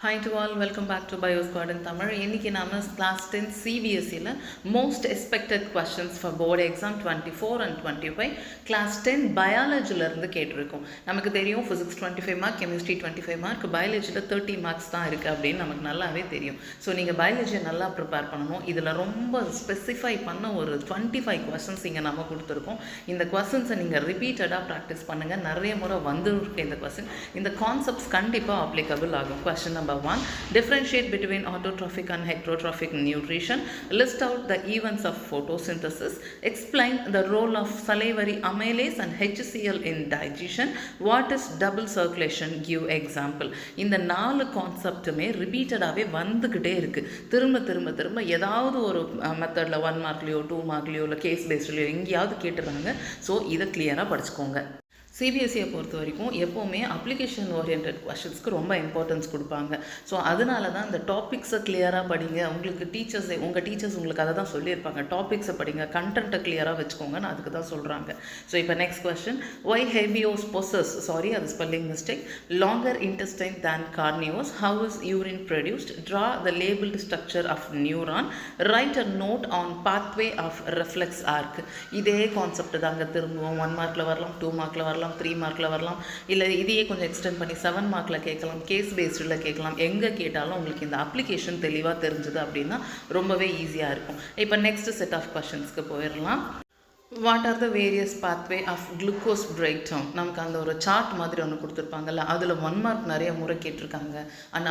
Hi to all, welcome back to Bios Garden Tamil. இன்னைக்கு நாம class 10 CBSE most expected questions for board exam 24 and 25 class 10 biology இருந்து கேட்டிருக்கோம். நமக்கு தெரியும் physics 25 mark, chemistry 25 mark, biology 30 marks தான் இருக்கு அப்படினு நமக்கு நல்லாவே தெரியும். சோ நீங்க biology நல்லா prepare பண்ணனும். இதுல ரொம்ப ஸ்பெசிஃபை பண்ண ஒரு 25 questions இங்க நாம கொடுத்திருக்கோம். இந்த questions நீங்க ரிப்பீட்டடா practice பண்ணுங்க. நிறைய முறை வந்திருக்கு இந்த question. இந்த concepts கண்டிப்பா applicable ஆகும். Question number 1. Differentiate between autotrophic and heterotrophic nutrition. List out the events of photosynthesis. Explain the role of salivary amylase and HCl in digestion. What is double circulation? Give example. இந்த நாலு கான்செப்ட்டுமே ரிப்பீட்டடாகவே வந்துக்கிட்டே இருக்குது. திரும்ப ஏதாவது ஒரு மெத்தடில் 1 மார்க்லேயோ 2 மார்க்லேயோ இல்லை கேஸ் பேஸ்ட்லேயோ எங்கேயாவது கேட்டுறாங்க. ஸோ இதை கிளியராக படிச்சுக்கோங்க. சிபிஎஸ்சியை பொறுத்த வரைக்கும் எப்போவுமே அப்ளிகேஷன் ஓரியன்ட் கொஷின்ஸ்க்கு ரொம்ப இம்பார்ட்டன்ஸ் கொடுப்பாங்க. ஸோ அதனால தான் இந்த டாபிக்ஸை கிளியராக படிங்க. உங்களுக்கு உங்கள் டீச்சர்ஸ் உங்களுக்கு அதை தான் சொல்லியிருப்பாங்க. டாபிக்ஸை படிங்க, கண்டென்ட்டை கிளியராக வச்சுக்கோங்கன்னு அதுக்கு தான் சொல்கிறாங்க. ஸோ இப்போ next question, why herbivores possess அது spelling mistake longer intestine than carnivores, how is urine produced, draw the labelled structure of neuron, write a note on pathway of reflex arc. இதே கான்செப்ட் தாங்க திரும்பவும் 1 மார்க்கில் வரலாம், 2 மார்க்கில் வரலாம், 3 மார்க்கில் வரலாம், இல்லை இதையே கொஞ்சம் எக்ஸ்டெண்ட் பண்ணி 7 மார்க்கில் கேட்கலாம், கேஸ் பேஸ்டில் கேட்கலாம். எங்கே கேட்டாலும் உங்களுக்கு இந்த அப்ளிகேஷன் தெளிவாக தெரிஞ்சுது அப்படின்னா ரொம்பவே ஈஸியாக இருக்கும். இப்போ நெக்ஸ்ட் செட் ஆஃப் கொஷின்ஸ்க்கு போயிடலாம். What are the various pathway of glucose break down? நமக்கு அந்த ஒரு சார்ட் மாதிரி ஒன்று கொடுத்துருப்பாங்கல்ல, அதில் 1 மார்க் நிறைய முறை கேட்டிருக்காங்க.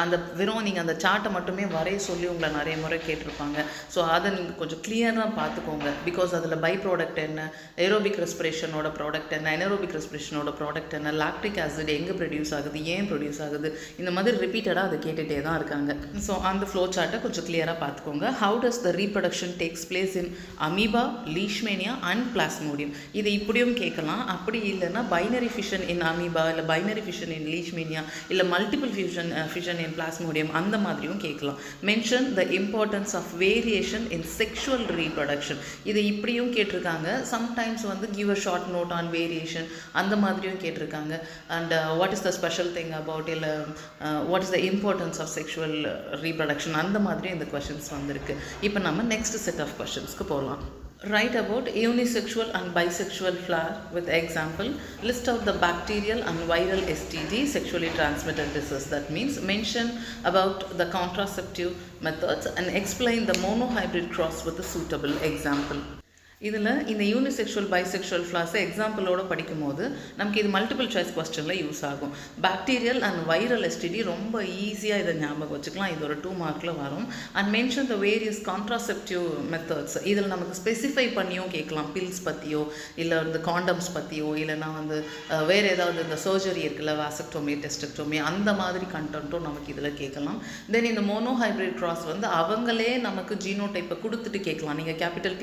அந்த வெறும் நீங்கள் அந்த சார்ட்டை மட்டுமே வரைய சொல்லி உங்களை நிறைய முறை கேட்டிருப்பாங்க. ஸோ அதை நீங்கள் கொஞ்சம் கிளியராக பார்த்துக்கோங்க. பிகாஸ் அதில் பை ப்ராடக்ட் என்ன, ஏரோபிக் ரெஸ்பிரேஷனோட ப்ராடக்ட் என்ன, எனரோபிக் ரெஸ்பிரேஷனோட ப்ராடக்ட் என்ன, லாக்டிக் ஆசிட் எங்கே ப்ரொடியூஸ் ஆகுது, ஏன் ப்ரொடியூஸ் ஆகுது, இந்த மாதிரி ரிப்பீட்டடாக அதை கேட்டுகிட்டே தான் இருக்காங்க. ஸோ அந்த ஃப்ளோ சார்ட்டை கொஞ்சம் கிளியராக பார்த்துக்கோங்க. How does the reproduction takes place in amoeba, Leishmania and Plasmodium? இது இப்படியும் கேட்கலாம். அப்படி இல்லைன்னா பைனரி ஃபிஷன் இன் அமீபா, இல்லை பைனரி ஃபிஷன் இன் லீஷ்மேனியா, இல்லை மல்டிபிள் ஃபிஷன் இன் பிளாஸ்மோடியம், அந்த மாதிரியும் கேட்கலாம். Mention the importance of variation in sexual reproduction. இது இப்படியும் கேட்டிருக்காங்க. Sometimes give a short note on variation, அந்த மாதிரியும் கேட்டிருக்காங்க. And what is the special thing about, இல்லை what is the importance of sexual reproduction, அந்த மாதிரியும் இந்த கொஷின்ஸ் வந்திருக்கு. இப்போ நம்ம நெக்ஸ்ட் செட் ஆஃப் கொஷின்ஸ்க்கு போகலாம். Write about unisexual and bisexual flower with example. List out the bacterial and viral STD, sexually transmitted disease. That means mention about the contraceptive methods and explain the monohybrid cross with a suitable example. இதில் இந்த unisexual bisexual ஃப்ளாஸை எக்ஸாம்பிளோடு படிக்கும் போது நமக்கு இது multiple choice கொஸ்டினில் use ஆகும். Bacterial and viral STD ரொம்ப ஈஸியாக இதை ஞாபகம் வச்சுக்கலாம். இது ஒரு 2 மார்க்கில் வரும். And mention the various contraceptive methods. இதில் நமக்கு ஸ்பெசிஃபை பண்ணியும் கேட்கலாம். பில்ஸ் பற்றியோ, இல்லை காண்டம்ஸ் பற்றியோ, இல்லைனா வேறு ஏதாவது இந்த சர்ஜரி இருக்குல்ல, வாசக்டோமி, டெஸ்டக்டோமி, அந்த மாதிரி கண்டென்ட்டும் நமக்கு இதில் கேட்கலாம். தென் இந்த மோனோஹைப்ரிட் கிராஸ் அவங்களே நமக்கு ஜீனோடைப்பை கொடுத்துட்டு கேட்கலாம். நீங்கள் capital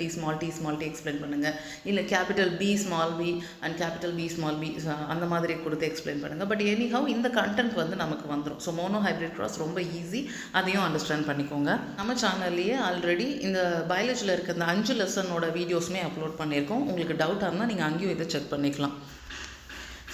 D small D explain பண்ணுங்க, இல்லை capital B small B and capital B small B அந்த மாதிரி கொடுத்து எக்ஸ்பிளைன் பண்ணுங்க. பட் எனிஹவ் இந்த கண்டென்ட் நமக்கு வந்துடும். ஸோ மோனோ ஹைப்ரிட் கிராஸ் ரொம்ப ஈஸி, அதையும் அண்டர்ஸ்டாண்ட் பண்ணிக்கோங்க. நம்ம சேனல்லையே ஆல்ரெடி இந்த பயாலஜியில் இருக்க இந்த 5 லெசனோட வீடியோஸுமே அப்லோட் பண்ணியிருக்கோம். உங்களுக்கு டவுட்டாக இருந்தால் நீங்கள் அங்கேயும் இதை செக் பண்ணிக்கலாம்.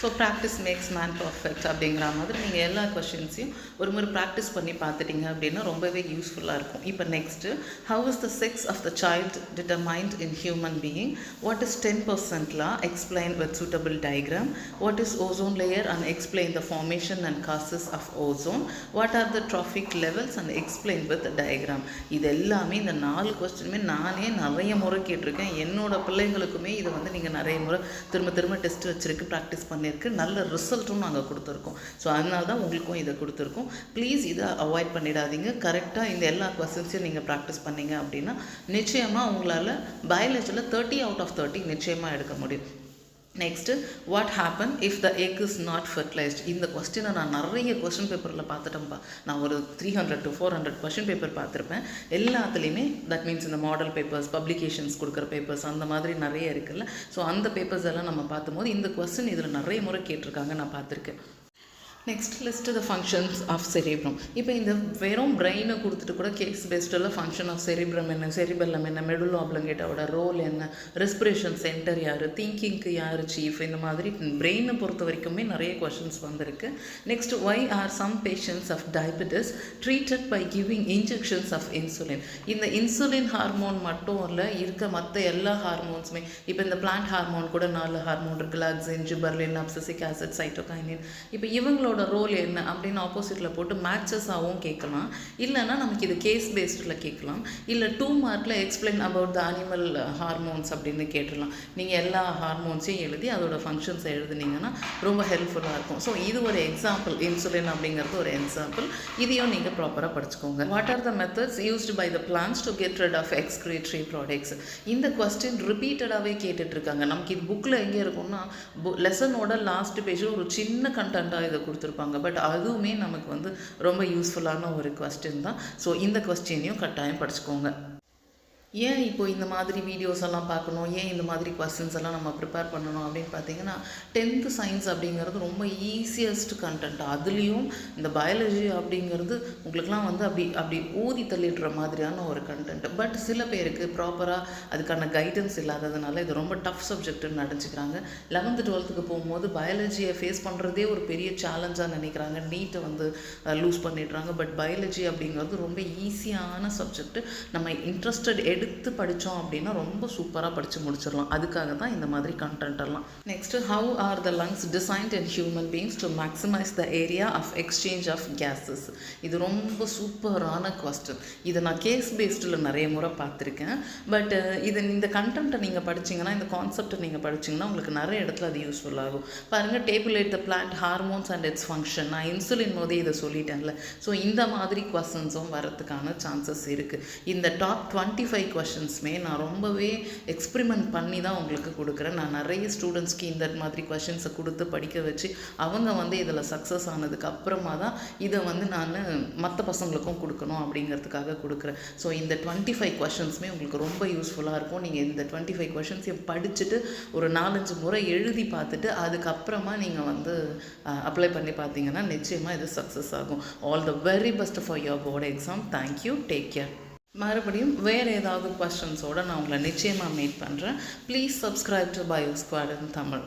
So practice makes man perfect அப்படிங்கிற மாதிரி நீங்கள் எல்லா கொஷின்ஸையும் ஒரு முறை ப்ராக்டிஸ் பண்ணி பார்த்துட்டிங்க அப்படின்னா ரொம்பவே யூஸ்ஃபுல்லாக இருக்கும். இப்போ next, how is the sex of the child determined in human being? What is 10% law? Explain with suitable diagram. What is ozone layer and explain the formation and causes of ozone. What are the trophic levels and explain with the diagram. இது எல்லாமே இந்த 4 கொஸ்டினுமே நானே நிறைய முறை கேட்டிருக்கேன். என்னோட பிள்ளைங்களுக்குமே இதை நீங்கள் நிறைய முறை திரும்ப டெஸ்ட் வச்சுருக்கு, ப்ராக்டிஸ் பண்ணி நல்ல ரிசல்ட்டும் நாங்கள் கொடுத்துருக்கோம். ஸோ அதனால தான் உங்களுக்கும் இதை கொடுத்துருக்கோம். ப்ளீஸ் இதை அவாய்ட் பண்ணிடாதீங்க. கரெக்டாக இந்த எல்லா கொஸ்டின்ஸையும் நீங்கள் ப்ராக்டிஸ் பண்ணீங்க அப்படின்னா நிச்சயமாக உங்களால் பயாலஜியில் 30 out of 30 நிச்சயமாக எடுக்க முடியும். Next, what happen if the egg is not fertilised? இந்த கொஸ்டினை நான் நிறைய கொஸ்டின் பேப்பரில் பார்த்துட்டேன்ப்பா. நான் ஒரு 300 to 400 கொஸ்டின் பேப்பர் பார்த்துருப்பேன். எல்லாத்துலேயுமே தட் மீன்ஸ் இந்த மாடல் பேப்பர்ஸ், பப்ளிகேஷன்ஸ் கொடுக்குற பேப்பர்ஸ், அந்த மாதிரி நிறைய இருக்குல்ல. ஸோ அந்த பேப்பர்ஸ் எல்லாம் நம்ம பார்த்தும்போது இந்த கொஸ்டின் இதில் நிறைய முறை கேட்டிருக்காங்க, நான் பார்த்துருக்கேன். Next list the functions of cerebrum. இப்போ இந்த வெறும் பிரெயினை கொடுத்துட்டு கூட கேஸ் பேஸ்டில் ஃபங்க்ஷன் ஆஃப் செரிப்ரம் என்ன, செரிபெல்லம் என்ன, மெடுலோ ஆப்லங்கேட்டாவோட ரோல் என்ன, ரெஸ்பிரேஷன் சென்டர் யார், திங்கிங்க்கு யார் சீஃப், இந்த மாதிரி பிரெயினை பொறுத்த வரைக்குமே நிறைய கொஷின்ஸ் வந்திருக்கு. Next, why are some patients of diabetes treated by giving injections of insulin. இந்த இன்சுலின் ஹார்மோன் மட்டும் இல்லை, இருக்க மற்ற எல்லா ஹார்மோன்ஸுமே, இப்போ இந்த பிளான்ட் ஹார்மோன் கூட 4 ஹார்மோன் இருக்குது, லாக்ஸின், ஜிபர்லின், அப்சிசிக் ஆசிட், சைட்டோகைனின். இப்போ இவங்களோட ரோல் என்ன அப்படின்னு ஆப்போசிட்டில் போட்டு மேட்சஸாகவும் கேட்கலாம், இல்லைன்னா நமக்கு இது கேஸ் பேஸ்டில் கேட்கலாம், இல்லை 2 மார்க்கில் explain about the animal hormones அப்படின்னு கேட்டுடலாம். நீங்கள் எல்லா ஹார்மோன்ஸையும் எழுதி அதோட ஃபங்க்ஷன்ஸை எழுதுனீங்கன்னா ரொம்ப ஹெல்ப்ஃபுல்லாக இருக்கும். ஸோ இது ஒரு எக்ஸாம்பிள், இன்சுலின் அப்படிங்கிறது ஒரு எக்ஸாம்பிள். இதையும் நீங்கள் ப்ராப்பராக படிச்சுக்கோங்க. What are the methods used by the plants to get rid of excretory products. இந்த கொஸ்டின் ரிப்பீட்டடாகவே கேட்டுட்ருக்காங்க. நமக்கு இது புக்கில் எங்கே இருக்கும்னா லெசனோட லாஸ்ட் பேஜில் ஒரு சின்ன கண்டென்ட்டாக இதை கொடுத்துருப்பாங்க. பட் அதுவுமே நமக்கு வந்து ரொம்ப யூஸ்ஃபுல்லான ஒரு கொஸ்டின் தான். ஸோ இந்த கொஸ்டினையும் கட்டாயம் படிச்சுக்கோங்க. ஏன் இப்போ இந்த மாதிரி வீடியோஸ் எல்லாம் பார்க்கணும், ஏன் இந்த மாதிரி கொஸ்டின்ஸ் எல்லாம் நம்ம ப்ரிப்பேர் பண்ணணும் அப்படின்னு பார்த்தீங்கன்னா, 10th சயின்ஸ் அப்படிங்கிறது ரொம்ப ஈஸியஸ்ட் கண்டென்ட். அதுலேயும் இந்த பயாலஜி அப்படிங்கிறது உங்களுக்குலாம் வந்து அப்படி ஊதி தள்ளிடுற மாதிரியான ஒரு கண்டென்ட். பட் சில பேருக்கு ப்ராப்பராக அதுக்கான கைடன்ஸ் இல்லாததுனால இது ரொம்ப டஃப் சப்ஜெக்ட்டுன்னு நினச்சிக்கிறாங்க. 11th 12th போகும்போது பயாலஜியை ஃபேஸ் பண்ணுறதே ஒரு பெரிய சேலஞ்சாக நினைக்கிறாங்க, நீட்டை வந்து லூஸ் பண்ணிடுறாங்க. பட் பயாலஜி அப்படிங்கிறது ரொம்ப ஈஸியான சப்ஜெக்ட். நம்ம இன்ட்ரெஸ்டட் எடுத்து படித்தோம் அப்படின்னா ரொம்ப சூப்பராக படித்து முடிச்சிடலாம். அதுக்காக தான் இந்த மாதிரி கண்டென்ட் எல்லாம். Next, how are the lungs designed in human beings to maximise the area of exchange of gases. இது ரொம்ப சூப்பரான கொஸ்டின். இதை நான் கேஸ் பேஸ்டில் நிறைய முறை பார்த்துருக்கேன். பட் இந்த கண்டென்ட்டை நீங்கள் படிச்சிங்கன்னா, இந்த கான்செப்டை நீங்கள் படிச்சிங்கன்னா உங்களுக்கு நிறைய இடத்துல அது யூஸ்ஃபுல் ஆகும். பாருங்கள், tabulate the plant hormones and its function. நான் இன்சுலின் போதே இதை சொல்லிட்டேன்ல. ஸோ இந்த மாதிரி கொஸ்டின்ஸும் வரதுக்கான சான்சஸ் இருக்குது. இந்த டாப் 25 கொஷின்ஸுமே நான் ரொம்பவே எக்ஸ்பிரிமெண்ட் பண்ணி தான் உங்களுக்கு கொடுக்குறேன். நான் நிறைய ஸ்டூடெண்ட்ஸ்க்கு இந்த மாதிரி கொஷின்ஸை கொடுத்து படிக்க வச்சு அவங்க வந்து இதில் சக்ஸஸ் ஆனதுக்கு அப்புறமா தான் இதை வந்து நான் மற்ற பசங்களுக்கும் கொடுக்கணும் அப்படிங்கிறதுக்காக கொடுக்குறேன். ஸோ இந்த 25 கொஷின்ஸுமே உங்களுக்கு ரொம்ப யூஸ்ஃபுல்லாக இருக்கும். நீங்கள் இந்த 25 கொஷின்ஸையும் படிச்சுட்டு ஒரு 4-5 முறை எழுதி பார்த்துட்டு அதுக்கப்புறமா நீங்கள் வந்து அப்ளை பண்ணி பார்த்தீங்கன்னா நிச்சயமாக இது சக்ஸஸ் ஆகும். All the very best for your board exam. Thank you, take care. மறுபடியும் வேறு ஏதாவது கொஸ்டின்ஸோடு நான் உங்களை நிச்சயமாக மீட் பண்ணுறேன். Please subscribe to bio squad in Tamil.